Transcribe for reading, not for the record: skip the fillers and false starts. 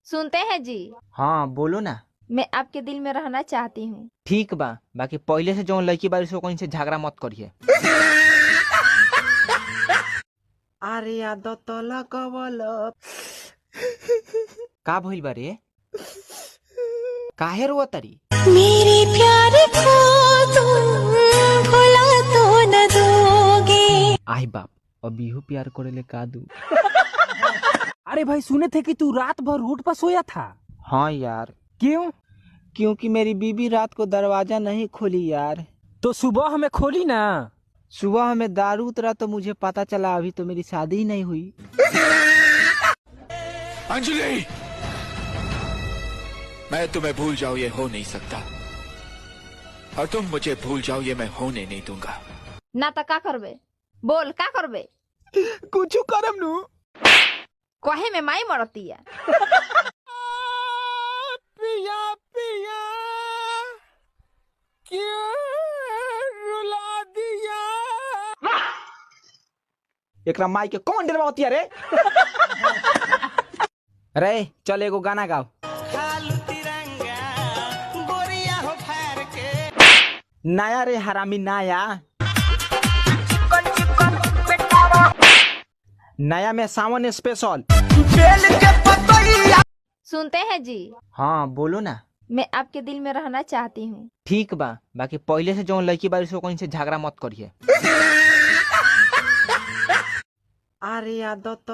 सुनते हैं जी। हाँ बोलो ना। मैं आपके दिल में रहना चाहती हूँ। ठीक बा, बाकी पहले से जो लड़की बारी से कहीं से झगड़ा मत करिए। अरे आदत लगवल का भइल बारे? काहे रोआ तारी? मेरे प्यार को तुम भुला तो न दोगे। आई बाप, अभी हो प्यार करे ले का दू। अरे भाई सुने थे कि तू रात भर रोड पर सोया था। हाँ यार, क्यों? क्योंकि मेरी बीबी रात को दरवाजा नहीं खोली यार। तो सुबह हमें खोली ना। सुबह हमें दारू उतरा तो मुझे पता चला अभी तो मेरी शादी ही नहीं हुई। अंजलि, मैं तुम्हें भूल जाऊं ये हो नहीं सकता, और तुम मुझे भूल जाओ ये मैं होने नहीं दूंगा। ना तो का करबे? बोल का करबे? कुछ करम नु। कहे में माई मरती है। पिया पिया क्यों रुला दिया? एकरा माई के कौन डरवाती है रे? रे चल एगो गाना गाओ। नया रे हरामी नया। नया में सावन स्पेशल। सुनते हैं जी। हाँ बोलो ना। मैं आपके दिल में रहना चाहती हूँ। ठीक बा, बाकी पहले से जो लड़की बारी से कहीं से झगड़ा मत करिए। अरे आदत